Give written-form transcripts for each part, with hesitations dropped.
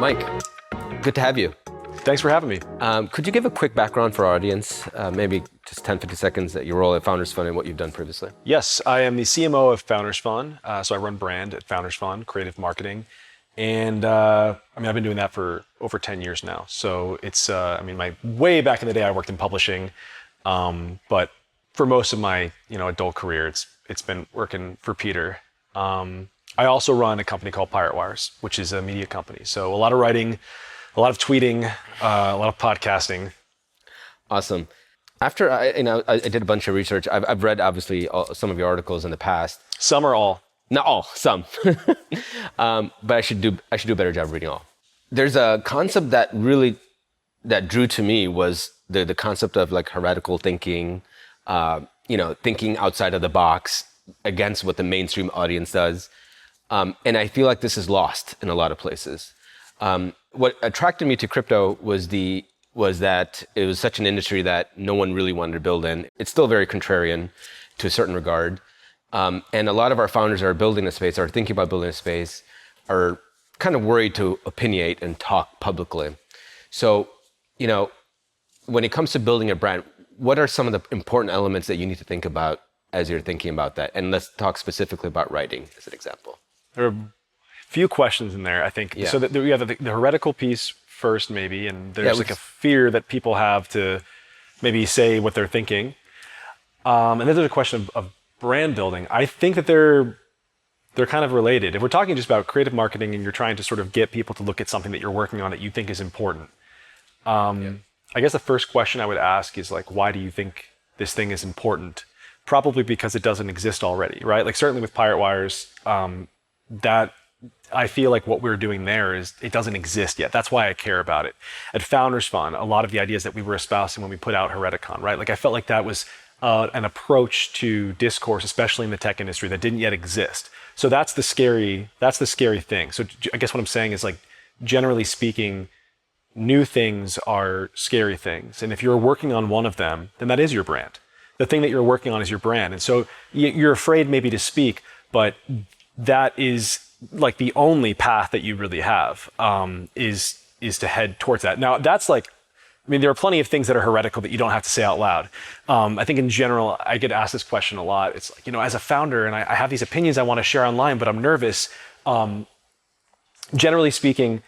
Mike, good to have you. Thanks for having me. Could you give a quick background for our audience, maybe just 10, 50 seconds, at your role at Founders Fund and what you've done previously? Yes, I am the CMO of Founders Fund. So I run brand at Founders Fund, creative marketing. And I've been doing that for over 10 years now. So it's, my way back in the day, I worked in publishing. But for most of my, adult career, it's been working for Peter. I also run a company called Pirate Wires, which is a media company. So a lot of writing, a lot of tweeting, a lot of podcasting. Awesome. After I did a bunch of research. I've read obviously some of your articles in the past. Some or all? Not all, some. But I should do a better job reading all. There's a concept that drew to me was the concept of like heretical thinking, thinking outside of the box against what the mainstream audience does. And I feel like this is lost in a lot of places. What attracted me to crypto was that it was such an industry that no one really wanted to build in. It's still very contrarian to a certain regard. And a lot of our founders that are building a space, are thinking about building a space, are kind of worried to opinionate and talk publicly. So, when it comes to building a brand, what are some of the important elements that you need to think about as you're thinking about that? And let's talk specifically about writing as an example. There are a few questions in there, I think. Yeah. So we have the heretical piece first, maybe, and there's a fear that people have to maybe say what they're thinking. And then there's a question of brand building. I think that they're kind of related. If we're talking just about creative marketing and you're trying to sort of get people to look at something that you're working on that you think is important, I guess the first question I would ask is like, why do you think this thing is important? Probably because it doesn't exist already, right? Like certainly with Pirate Wires, that I feel like what we're doing there is it doesn't exist yet. That's why I care about it. At Founders Fund, a lot of the ideas that we were espousing when we put out Hereticon, right? Like I felt like that was an approach to discourse, especially in the tech industry, that didn't yet exist. So that's the scary thing. So I guess what I'm saying is like, generally speaking, new things are scary things. And if you're working on one of them, then that is your brand. The thing that you're working on is your brand. And so you're afraid maybe to speak, but that is like the only path that you really have, is to head towards that. Now that's like, there are plenty of things that are heretical that you don't have to say out loud. I think in general, I get asked this question a lot. It's like, as a founder and I have these opinions I want to share online, but I'm nervous. Generally speaking,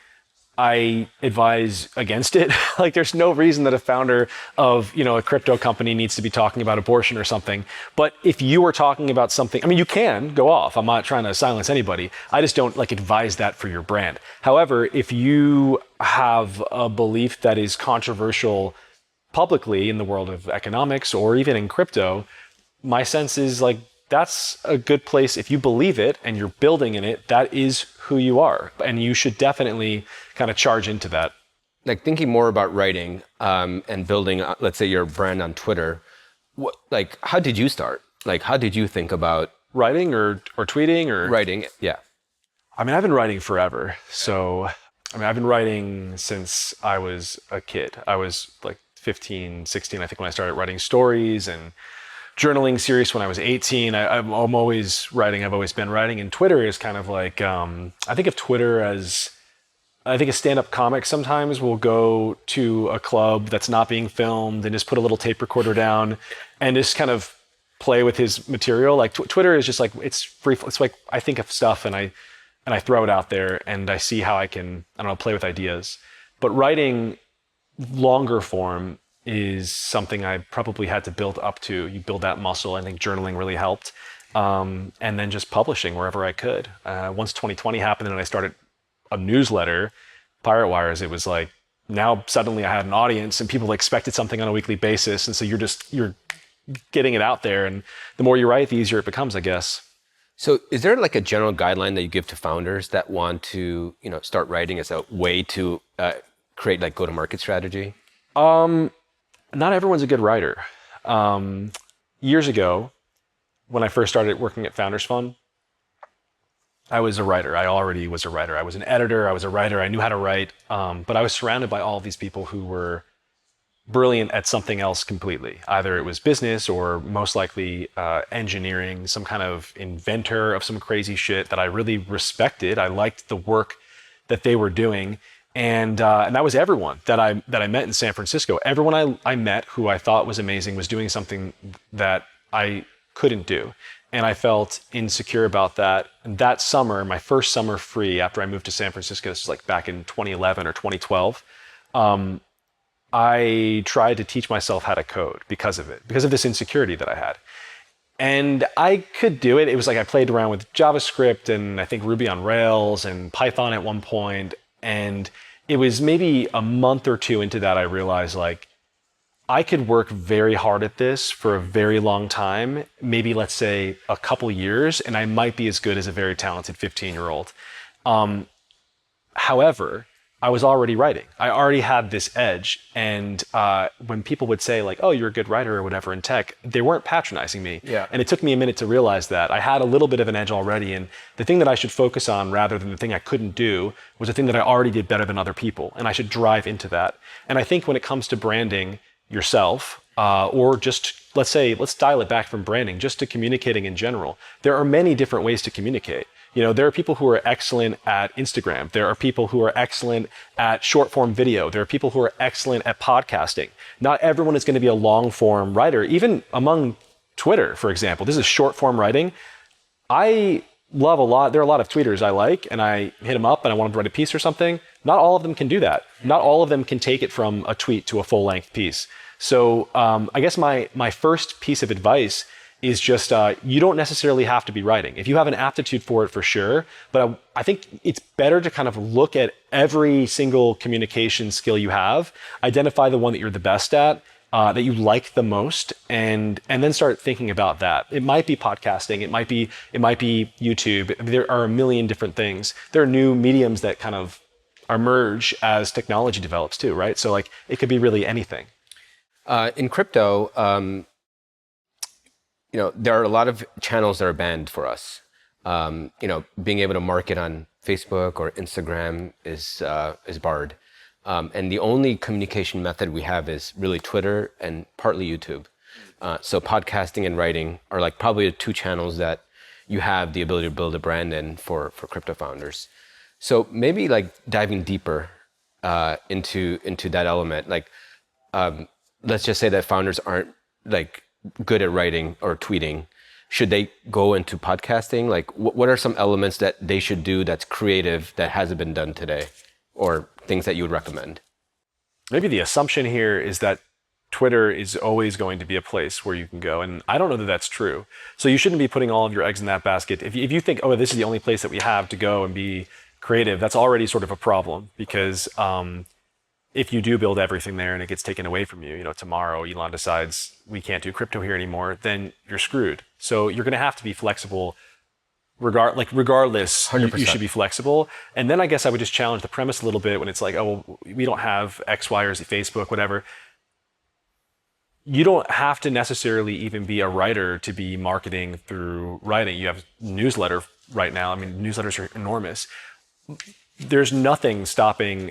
I advise against it. Like there's no reason that a founder of, a crypto company needs to be talking about abortion or something. But if you are talking about something, you can go off. I'm not trying to silence anybody. I just don't advise that for your brand. However, if you have a belief that is controversial publicly in the world of economics or even in crypto, my sense is that's a good place. If you believe it and you're building in it, that is who you are. And you should definitely kind of charge into that. Like thinking more about writing and building, let's say, your brand on Twitter, how did you start? How did you think about writing or tweeting or writing? Yeah. I've been writing forever. So, I've been writing since I was a kid. I was 15, 16, I think, when I started writing stories and journaling serious when I was 18. I'm always writing. I've always been writing. And Twitter is kind of like, I think of Twitter as, I think a stand-up comic sometimes will go to a club that's not being filmed and just put a little tape recorder down and just kind of play with his material. Twitter is just it's free. It's I think of stuff and I throw it out there and I see how I can, play with ideas. But writing longer form is something I probably had to build up to. You build that muscle. I think journaling really helped. And then just publishing wherever I could. Once 2020 happened and I started a newsletter, Pirate Wires, it was now suddenly I had an audience and people expected something on a weekly basis. And so you're getting it out there. And the more you write, the easier it becomes, I guess. So is there a general guideline that you give to founders that want to, start writing as a way to create go-to-market strategy? Not everyone's a good writer. Years ago, when I first started working at Founders Fund, I was a writer. I already was a writer. I was an editor. I was a writer. I knew how to write. But I was surrounded by all these people who were brilliant at something else completely. Either it was business or most likely engineering, some kind of inventor of some crazy shit that I really respected. I liked the work that they were doing. And that was everyone that I met in San Francisco. Everyone I met who I thought was amazing was doing something that I couldn't do. And I felt insecure about that. And that summer, my first summer free after I moved to San Francisco, this was like back in 2011 or 2012, I tried to teach myself how to code because of it, because of this insecurity that I had. And I could do it. It was like I played around with JavaScript and I think Ruby on Rails and Python at one point. And it was maybe a month or two into that I realized like I could work very hard at this for a very long time, maybe let's say a couple years, and I might be as good as a very talented 15-year-old. However, I was already writing. I already had this edge. And when people would say like, oh, you're a good writer or whatever in tech, they weren't patronizing me. Yeah. And it took me a minute to realize that. I had a little bit of an edge already. And the thing that I should focus on rather than the thing I couldn't do was the thing that I already did better than other people. And I should drive into that. And I think when it comes to branding yourself, or just, let's dial it back from branding, just to communicating in general, there are many different ways to communicate. You know, there are people who are excellent at Instagram. There are people who are excellent at short form video. There are people who are excellent at podcasting. Not everyone is going to be a long form writer, even among Twitter, for example. This is short form writing. I love a lot. There are a lot of tweeters I like, and I hit them up and I want them to write a piece or something. Not all of them can do that. Not all of them can take it from a tweet to a full length piece. So I guess my first piece of advice is just you don't necessarily have to be writing. If you have an aptitude for it, for sure, but I think it's better to kind of look at every single communication skill you have, identify the one that you're the best at, that you like the most, and then start thinking about that. It might be podcasting, it might be YouTube. There are a million different things. There are new mediums that kind of emerge as technology develops too, right? So like it could be really anything. In crypto, there are a lot of channels that are banned for us. Being able to market on Facebook or Instagram is barred. And the only communication method we have is really Twitter and partly YouTube. So podcasting and writing are like probably the two channels that you have the ability to build a brand in for crypto founders. So maybe like diving deeper into that element, like let's just say that founders aren't like good at writing or tweeting. Should they go into podcasting? Like what are some elements that they should do that's creative that hasn't been done today, or things that you would recommend? Maybe the assumption here is that Twitter is always going to be a place where you can go. And I don't know that that's true. So you shouldn't be putting all of your eggs in that basket. If you think, oh, this is the only place that we have to go and be creative, that's already sort of a problem, because if you do build everything there and it gets taken away from you, tomorrow Elon decides we can't do crypto here anymore, then you're screwed. So you're going to have to be flexible. Regardless, 100%. You should be flexible. And then I guess I would just challenge the premise a little bit when it's like, oh, well, we don't have X, Y, or Z, Facebook, whatever. You don't have to necessarily even be a writer to be marketing through writing. You have newsletter right now. I mean, newsletters are enormous. There's nothing stopping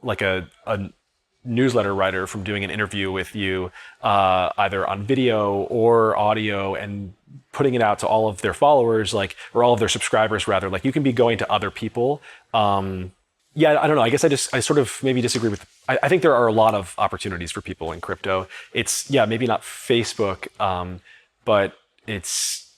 like a newsletter writer from doing an interview with you, either on video or audio, and putting it out to all of their followers, or all of their subscribers rather. Like you can be going to other people. Yeah, I don't know. I guess I sort of maybe disagree with. I think there are a lot of opportunities for people in crypto. It's maybe not Facebook, but it's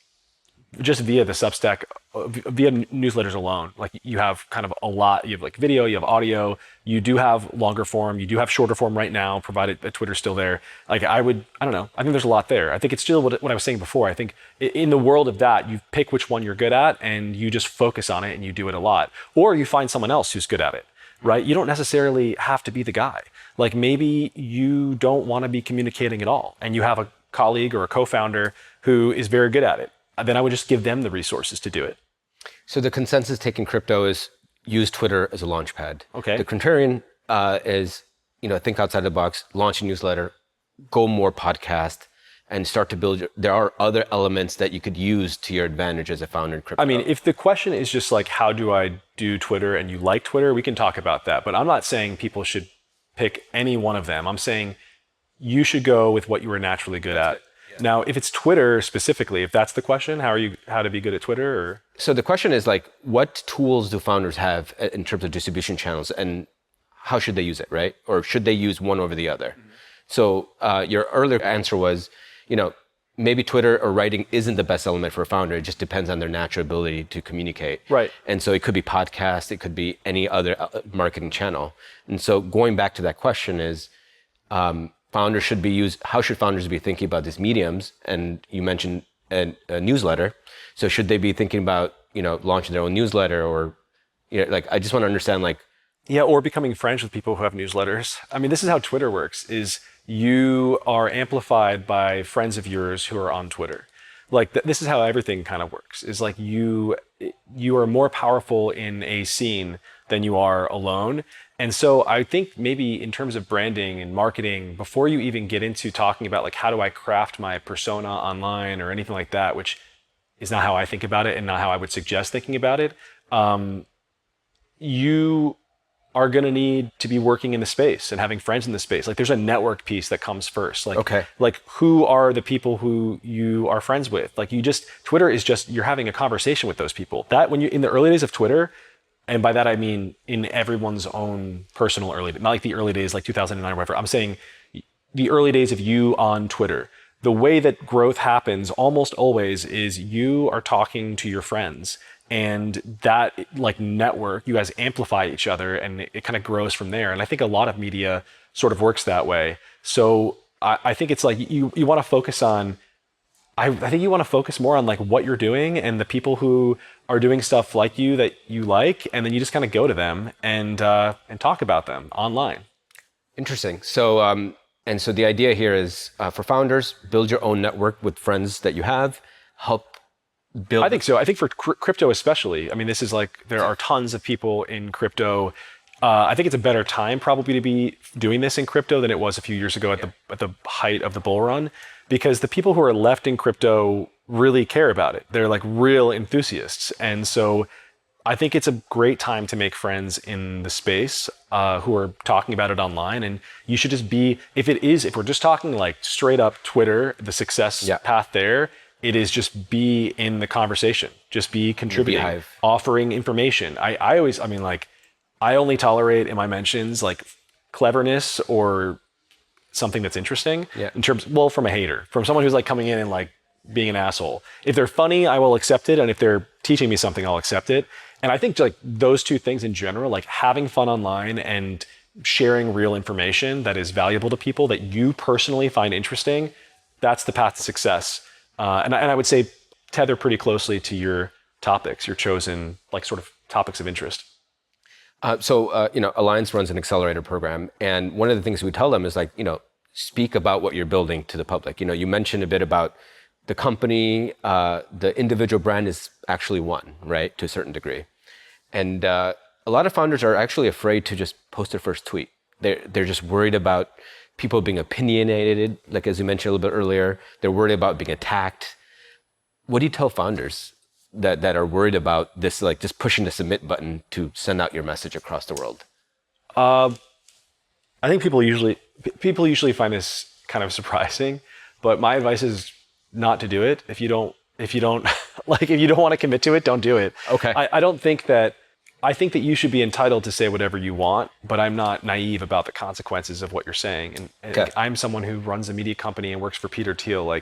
just via the Substack, via newsletters alone. Like you have kind of a lot. You have like video, you have audio, you do have longer form, you do have shorter form right now, provided that Twitter's still there. Like I don't know. I think there's a lot there. I think it's still what I was saying before. I think in the world of that, you pick which one you're good at and you just focus on it and you do it a lot. Or you find someone else who's good at it, right? You don't necessarily have to be the guy. Like maybe you don't want to be communicating at all and you have a colleague or a co-founder who is very good at it. Then I would just give them the resources to do it. So the consensus taking crypto is use Twitter as a launch pad. Okay. The contrarian is, think outside the box, launch a newsletter, go more podcast, and start to build. There are other elements that you could use to your advantage as a founder in crypto. I mean, if the question is just like, how do I do Twitter, and you like Twitter, we can talk about that. But I'm not saying people should pick any one of them. I'm saying you should go with what you are naturally good at. Now, if it's Twitter specifically, if that's the question, how to be good at Twitter? Or? So the question is like, what tools do founders have in terms of distribution channels? And how should they use it, right? Or should they use one over the other? So your earlier answer was, maybe Twitter or writing isn't the best element for a founder. It just depends on their natural ability to communicate. Right. And so it could be podcast, it could be any other marketing channel. And so going back to that question is, founders should be how should founders be thinking about these mediums? And you mentioned a newsletter. So should they be thinking about, launching their own newsletter, or, I just want to understand, yeah, or becoming friends with people who have newsletters. I mean, this is how Twitter works, is you are amplified by friends of yours who are on Twitter. This is how everything kind of works, is you are more powerful in a scene than you are alone. And so I think maybe in terms of branding and marketing, before you even get into talking about how do I craft my persona online or anything like that, which is not how I think about it and not how I would suggest thinking about it, you are going to need to be working in the space and having friends in the space. There's a network piece that comes first. Okay. Who are the people who you are friends with? Twitter is just, you're having a conversation with those people. That when you, in the early days of Twitter, and by that I mean in everyone's own personal early, not the early days, 2009 or whatever. I'm saying the early days of you on Twitter. The way that growth happens almost always is you are talking to your friends. And that network, you guys amplify each other, and it kind of grows from there. And I think a lot of media sort of works that way. So I think it's you want to focus on, I think you want to focus more on what you're doing and the people who are doing stuff like you that you like, and then you just kind of go to them and talk about them online. Interesting. So and so the idea here is for founders, build your own network with friends that you have, help build. I think so. I think for crypto especially, I mean, this is there are tons of people in crypto. I think it's a better time probably to be doing this in crypto than it was a few years ago at the height of the bull run, because the people who are left in crypto really care about it. They're real enthusiasts. And so I think it's a great time to make friends in the space who are talking about it online. And you should just be, if we're just talking straight up Twitter, the success path there, it is just be in the conversation, just be contributing, offering information. I only tolerate in my mentions cleverness or something that's interesting in terms, from a hater, from someone who's coming in and being an asshole. If they're funny, I will accept it. And if they're teaching me something, I'll accept it. And I think those two things in general, having fun online and sharing real information that is valuable to people that you personally find interesting, that's the path to success. And I would say tether pretty closely to your topics, your chosen sort of topics of interest. So Alliance runs an accelerator program, and one of the things we tell them is speak about what you're building to the public. You mentioned a bit about the company, the individual brand is actually one, right, to a certain degree. And a lot of founders are actually afraid to just post their first tweet. They're just worried about people being opinionated, as you mentioned a little bit earlier. They're worried about being attacked. What do you tell founders that are worried about this, just pushing the submit button to send out your message across the world? I think people usually find this kind of surprising, but my advice is not to do it. If you don't if you don't want to commit to it, don't do it. Okay. I think that you should be entitled to say whatever you want, but I'm not naive about the consequences of what you're saying. And Okay. I'm someone who runs a media company and works for Peter Thiel.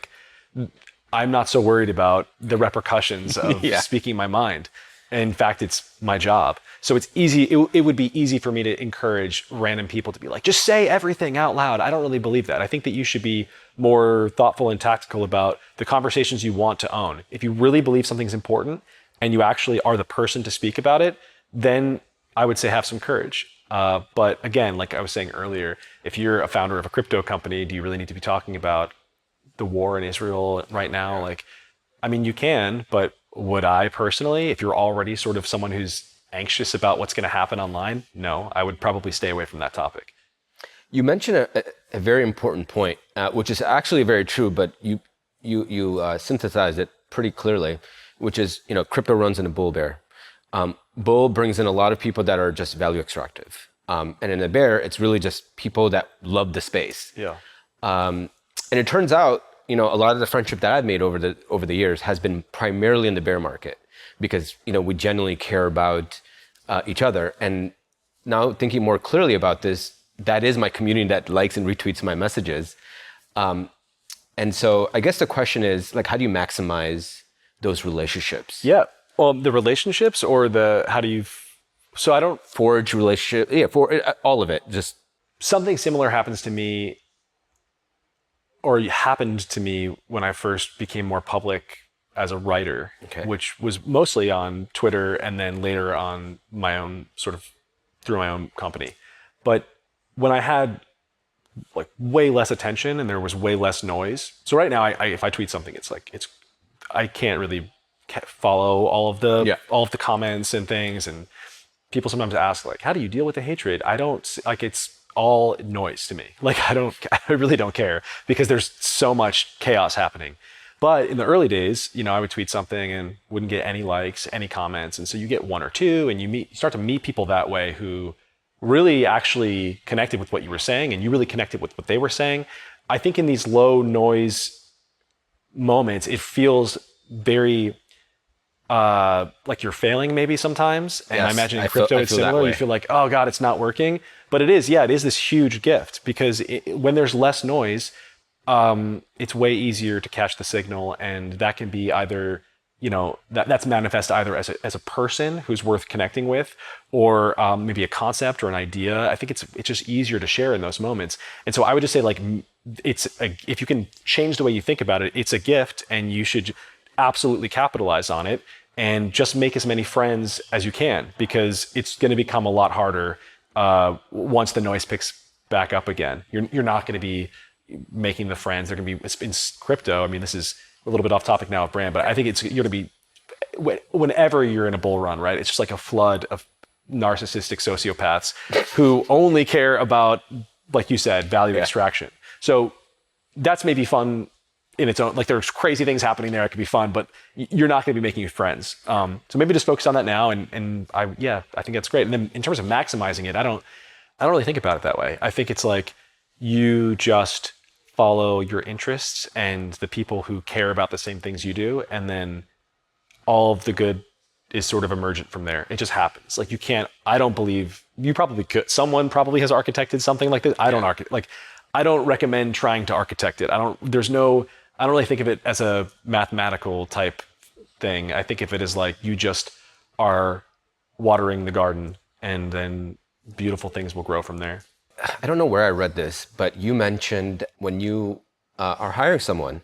I'm not so worried about the repercussions of speaking my mind. In fact, it's my job. So it's easy. It would be easy for me to encourage random people to be just say everything out loud. I don't really believe that. I think that you should be more thoughtful and tactical about the conversations you want to own. If you really believe something's important and you actually are the person to speak about it, then I would say have some courage. But again, like I was saying earlier, if you're a founder of a crypto company, do you really need to be talking about the war in Israel right now? You can, but would I personally, if you're already sort of someone who's anxious about what's going to happen online, no, I would probably stay away from that topic. You mentioned a very important point, which is actually very true, but you synthesized it pretty clearly, which is, crypto runs in a bull bear. Bull brings in a lot of people that are just value extractive. And in a bear, it's really just people that love the space. Yeah. And it turns out, a lot of the friendship that I've made over the years has been primarily in the bear market because, we genuinely care about each other. And now thinking more clearly about this, that is my community that likes and retweets my messages. And so I guess the question is, like, how do you maximize those relationships? Yeah. Well, the relationships or how do you, so I don't, Forge relationship, yeah, for all of it. Just something similar happens to me or happened to me when I first became more public as a writer, which was mostly on Twitter and then later on my own sort of through my own company. But when I had like way less attention and there was way less noise. So right now, if I tweet something, I can't really follow all of the comments and things. And people sometimes ask like, how do you deal with the hatred? I don't like, it's all noise to me. Like, I really don't care because there's so much chaos happening. But in the early days, I would tweet something and wouldn't get any likes, any comments. And so you get one or two and you start to meet people that way who really actually connected with what you were saying and you really connected with what they were saying. I think in these low noise moments, it feels very like you're failing maybe sometimes. And I imagine in crypto it's similar. You feel like, oh God, it's not working. But it is this huge gift because when there's less noise, it's way easier to catch the signal. And that can be either, that's manifest either as a person who's worth connecting with or maybe a concept or an idea. I think it's just easier to share in those moments. And so I would just say like, if you can change the way you think about it, it's a gift and you should absolutely capitalize on it and just make as many friends as you can because it's going to become a lot harder once the noise picks back up again. You're not going to be making the friends. They're going to be in crypto. I mean, this is a little bit off topic now of brand, but I think you're going to be, whenever you're in a bull run, right? It's just like a flood of narcissistic sociopaths who only care about, like you said, value extraction. So that's maybe fun in its own, like there's crazy things happening there. It could be fun, but you're not going to be making friends. So maybe just focus on that now. And I think that's great. And then in terms of maximizing it, I don't really think about it that way. I think it's like you just follow your interests and the people who care about the same things you do. And then all of the good is sort of emergent from there. It just happens. Like I don't believe you probably could. Someone probably has architected something like this. I don't recommend trying to architect it. I don't really think of it as a mathematical type thing. I think of it as like you just are watering the garden and then beautiful things will grow from there. I don't know where I read this, but you mentioned when you are hiring someone,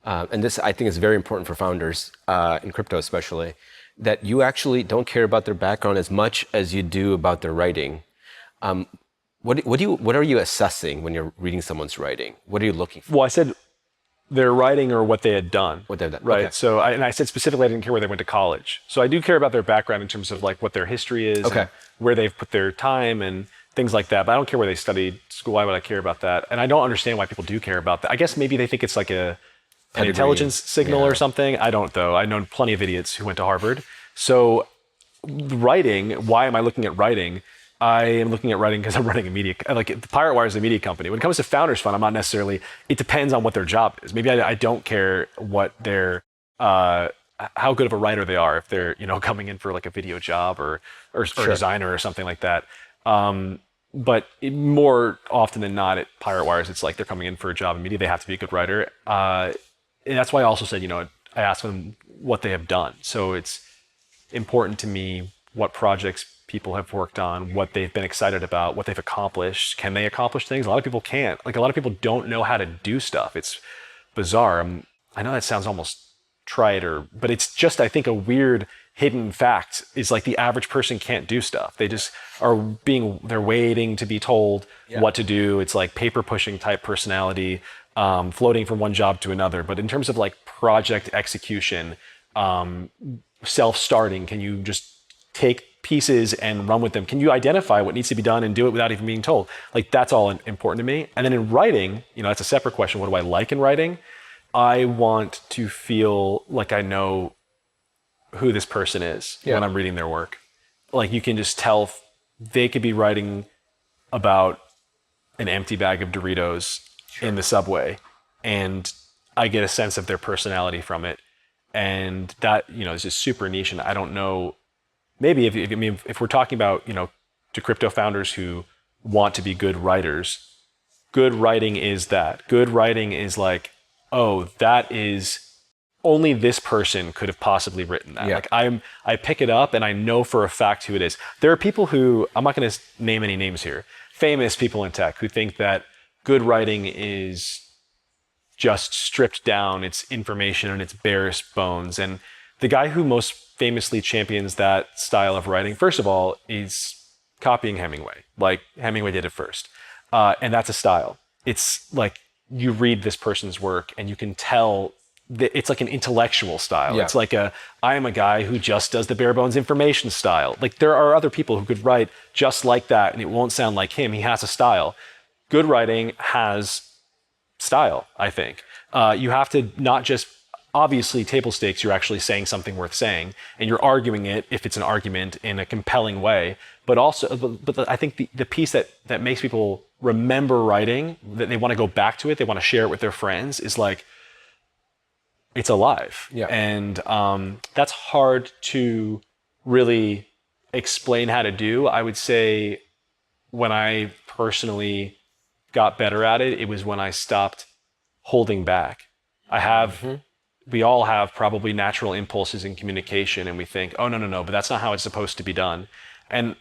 and this I think is very important for founders in crypto especially, that you actually don't care about their background as much as you do about their writing. What are you assessing when you're reading someone's writing? What are you looking for? Well, I said their writing or what they had done. What they've done, right? Okay. So I said specifically I didn't care where they went to college. So I do care about their background in terms of like what their history is, and where they've put their time and things like that. But I don't care where they studied school. Why would I care about that? And I don't understand why people do care about that. I guess maybe they think it's like an intelligence signal or something. I don't though. I know plenty of idiots who went to Harvard. So writing, why am I looking at writing? I am looking at writing because I'm running a media, like Pirate Wire is a media company. When it comes to Founders Fund, I'm not necessarily, it depends on what their job is. Maybe I don't care what their, how good of a writer they are. If they're, coming in for like a video job or designer or something like that. But more often than not at Pirate Wires, it's like they're coming in for a job in media. They have to be a good writer. And that's why I also said, I asked them what they have done. So it's important to me what projects people have worked on, what they've been excited about, what they've accomplished. Can they accomplish things? A lot of people can't. Like a lot of people don't know how to do stuff. It's bizarre. I know that sounds almost trite but it's just, I think, a weird hidden fact is like the average person can't do stuff. They just they're waiting to be told what to do. It's like paper pushing type personality, floating from one job to another. But in terms of like project execution, self-starting, can you just take pieces and run with them? Can you identify what needs to be done and do it without even being told? Like that's all important to me. And then in writing, that's a separate question. What do I like in writing? I want to feel like I know who this person is when I'm reading their work. Like you can just tell they could be writing about an empty bag of Doritos in the subway and I get a sense of their personality from it. And that, is just super niche. And I don't know, maybe if we're talking about, to crypto founders who want to be good writers, good writing is that. Good writing is like, oh, that is only this person could have possibly written that. Yeah. Like I pick it up and I know for a fact who it is. There are people who, I'm not going to name any names here, famous people in tech who think that good writing is just stripped down its information and its barest bones. And the guy who most famously champions that style of writing, first of all, is copying Hemingway. Like Hemingway did it first. And that's a style. It's like you read this person's work and you can tell that it's like an intellectual style. Yeah. It's like I am a guy who just does the bare bones information style. Like there are other people who could write just like that and it won't sound like him. He has a style. Good writing has style, I think. You have to not just, obviously table stakes, you're actually saying something worth saying and you're arguing it if it's an argument in a compelling way. But also, I think the piece that makes people remember writing, that they want to go back to it, they want to share it with their friends, is like, it's alive. Yeah. And that's hard to really explain how to do. I would say when I personally got better at it, it was when I stopped holding back. We all have probably natural impulses in communication and we think, oh, no, but that's not how it's supposed to be done. And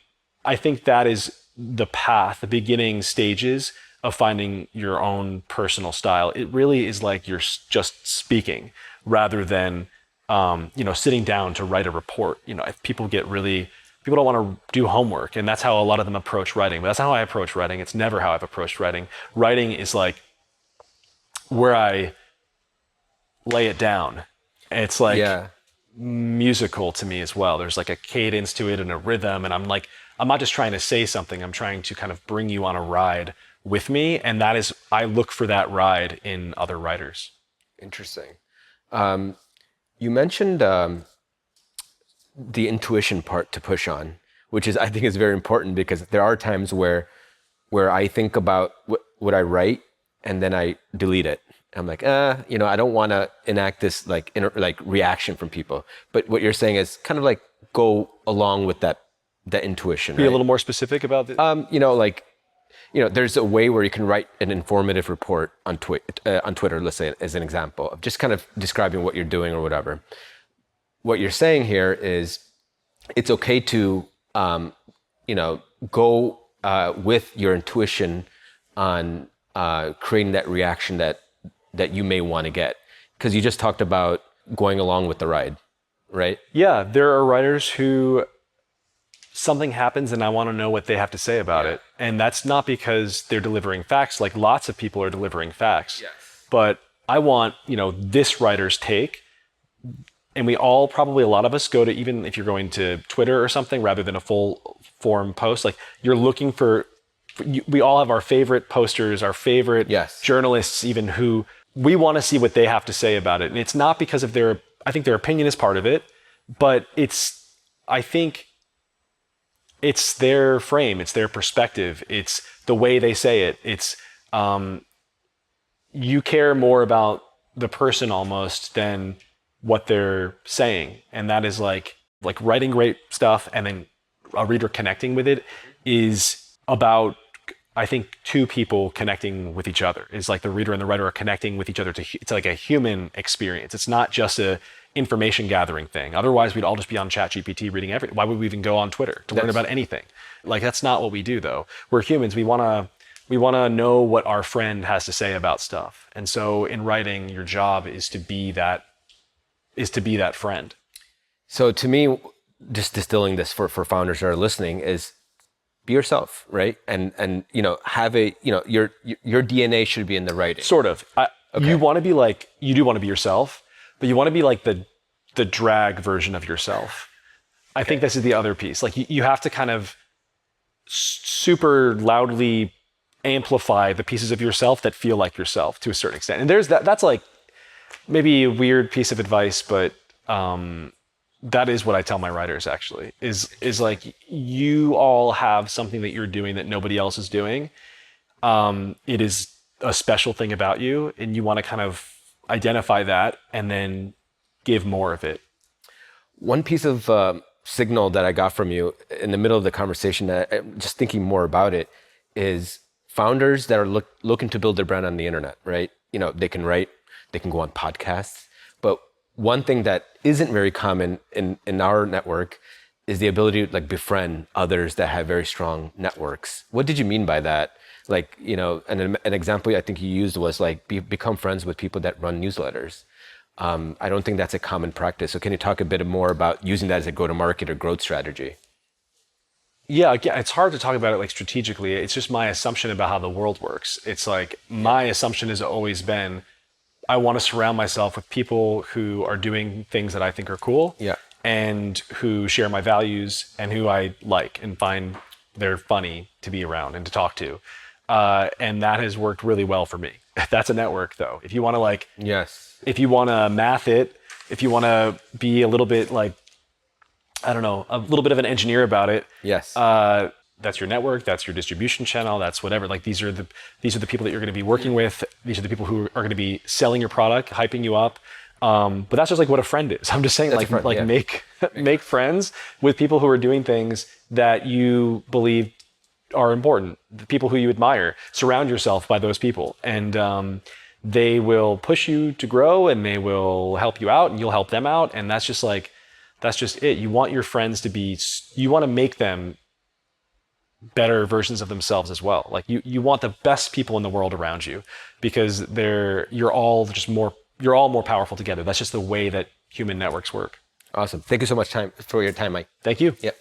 I think that is the path, the beginning stages of finding your own personal style. It really is like you're just speaking rather than, sitting down to write a report. People don't want to do homework, and that's how a lot of them approach writing. But that's not how I approach writing. It's never how I've approached writing. Writing is like where I lay it down. It's like musical to me as well. There's like a cadence to it and a rhythm, and I'm not just trying to say something. I'm trying to kind of bring you on a ride with me, and that is, I look for that ride in other writers. Interesting. You mentioned the intuition part to push on, which I think is very important, because there are times where I think about what I write and then I delete it. I'm like, I don't want to enact this like reaction from people. But what you're saying is kind of like go along with that intuition. Be a little more specific about it. There's a way where you can write an informative report on Twitter, let's say, as an example of just kind of describing what you're doing or whatever. What you're saying here is it's okay to, go with your intuition on creating that reaction that you may want to get. Because you just talked about going along with the ride, right? Yeah, there are writers who something happens and I want to know what they have to say about it. And that's not because they're delivering facts, like lots of people are delivering facts. Yes. But I want, this writer's take. And we all, probably a lot of us, go to, even if you're going to Twitter or something rather than a full form post, like you're looking for, we all have our favorite posters, our favorite journalists, even, who we want to see what they have to say about it. And it's not because of I think their opinion is part of it, but I think it's their frame, it's their perspective, it's the way they say it. It's, you care more about the person almost than what they're saying. And that is like writing great stuff and then a reader connecting with it is about, I think, two people connecting with each other. Is like the reader and the writer are connecting with each other. It's like a human experience. It's not just a information gathering thing. Otherwise, we'd all just be on ChatGPT reading everything. Why would we even go on Twitter to learn about anything? Like, that's not what we do, though. We're humans. We want to know what our friend has to say about stuff. And so in writing, your job is to be that friend. So to me, just distilling this for founders that are listening is be yourself, right? And have your DNA should be in the writing. Sort of. You want to be like, you do want to be yourself, but you want to be like the drag version of yourself. I think this is the other piece. Like you have to kind of super loudly amplify the pieces of yourself that feel like yourself to a certain extent. And that's like maybe a weird piece of advice, but that is what I tell my writers, actually, is like, you all have something that you're doing that nobody else is doing. It is a special thing about you, and you want to kind of identify that and then give more of it. One piece of signal that I got from you in the middle of the conversation, just thinking more about it, is founders that are looking to build their brand on the internet, right? You know, they can write, they can go on podcasts, but one thing that isn't very common in our network is the ability to like befriend others that have very strong networks. What did you mean by that? Like, you know, an example I think you used was like become friends with people that run newsletters. I don't think that's a common practice. So can you talk a bit more about using that as a go-to-market or growth strategy? Yeah, it's hard to talk about it like strategically. It's just my assumption about how the world works. It's like my assumption has always been, I want to surround myself with people who are doing things that I think are cool, Yeah. and who share my values and who I like and find they're funny to be around and to talk to. And that has worked really well for me. That's a network, though. If you want to like, Yes. if you want to math it, if you want to be a little bit like, I don't know, a little bit of an engineer about it. Yes. That's your network. That's your distribution channel. That's whatever. Like these are the people that you're going to be working with. These are the people who are going to be selling your product, hyping you up. But that's just like what a friend is. I'm just saying, make friends with people who are doing things that you believe are important. The people who you admire. Surround yourself by those people, and they will push you to grow, and they will help you out, and you'll help them out. And that's just it. You want your friends to be. You want to make them better versions of themselves as well. Like you want the best people in the world around you, because you're all more powerful together. That's just the way that human networks work. Awesome. Thank you so much for your time, Mike. Thank you. Yep.